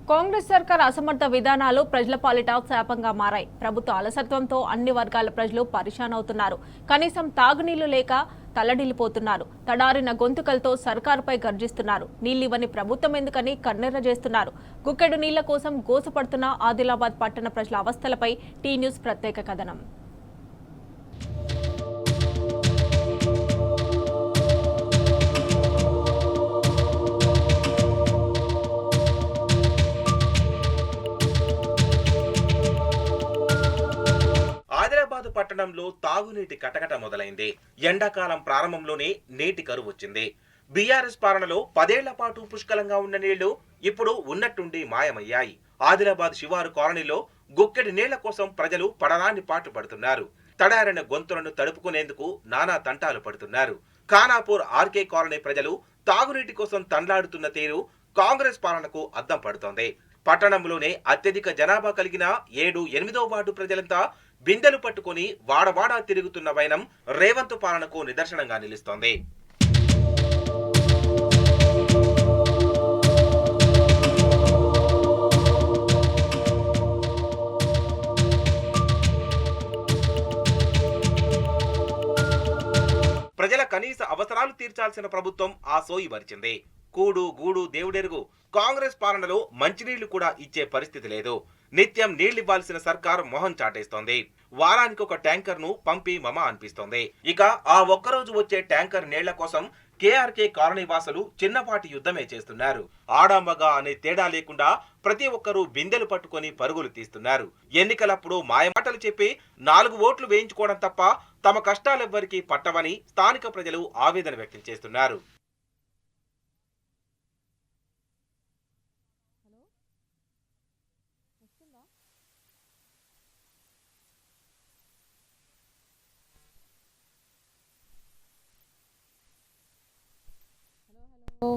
కాంగ్రెస్ సర్కార్ అసమర్థ విధానాలు ప్రజల పాలిట శాపంగా మారాయి. ప్రభుత్వ అలసత్వంతో అన్ని వర్గాల ప్రజలు పరిశాన్ అవుతున్నారు. కనీసం తాగునీళ్లు లేక తల్లడిల్లిపోతున్నారు. తడారిన గొంతుకలతో సర్కారుపై గర్జిస్తున్నారు. నీళ్లివ్వని ప్రభుత్వం ఎందుకని కన్నెర్ర చేస్తున్నారు. గుక్కెడు నీళ్ల కోసం గోసపడుతున్న ఆదిలాబాద్ పట్టణ ప్రజల అవస్థలపై టీ న్యూస్ ప్రత్యేక కథనం. ఆదిలాబాద్ పట్టణంలో తాగునీటి కటకట మొదలైంది. ఎండాకాలం ప్రారంభంలోనే నీటి కరువు వచ్చింది. బీఆర్ఎస్ పాలనలో 10 ఏళ్ల పాటు పుష్కలంగా ఉన్న నీళ్లు ఇప్పుడు ఉన్నట్టుండి మాయమయ్యాయి. ఆదిలాబాద్ శివారు కాలనీలో గుక్కెడి నీళ్ల కోసం ప్రజలు పడరాని పాటు పడుతున్నారు. తడారిన గొంతులను తడుపుకునేందుకు నానా తంటాలు పడుతున్నారు. ఖానాపూర్ ఆర్కే కాలనీ ప్రజలు తాగునీటి కోసం తండ్లాడుతున్న తీరు కాంగ్రెస్ పాలనకు అద్దం పడుతోంది. పట్టణంలోనే అత్యధిక జనాభా కలిగిన 7-8వ వార్డు ప్రజలంతా బిందెలు పట్టుకుని వాడవాడా తిరుగుతున్న వైనం రేవంత్ పాలనకు నిదర్శనంగా నిలుస్తోంది. ప్రజల కనీస అవసరాలు తీర్చాల్సిన ప్రభుత్వం ఆ సోయి మరిచింది. కూడు గూడు దేవుడెరుగు కాంగ్రెస్ పాలనలో మంచినీళ్లు కూడా ఇచ్చే పరిస్థితి లేదు. నిత్యం నీళ్లివ్వాల్సిన సర్కార్ మొహం చాటేస్తోంది. వారానికి ఒక ట్యాంకర్ ను పంపి మమ అనిపిస్తోంది. ఇక ఆ ఒక్కరోజు వచ్చే ట్యాంకర్ నీళ్ల కోసం కేఆర్కే కాలనీ వాసులు చిన్నపాటి యుద్ధమే చేస్తున్నారు. ఆడాంబగా అనే తేడా లేకుండా ప్రతి ఒక్కరూ బిందెలు పట్టుకొని పరుగులు తీస్తున్నారు. ఎన్నికలప్పుడు మాయమాటలు చెప్పి 4 ఓట్లు వేయించుకోవడం తప్ప తమ కష్టాలెవ్వరికీ పట్టవని స్థానిక ప్రజలు ఆవేదన వ్యక్తం చేస్తున్నారు. హలో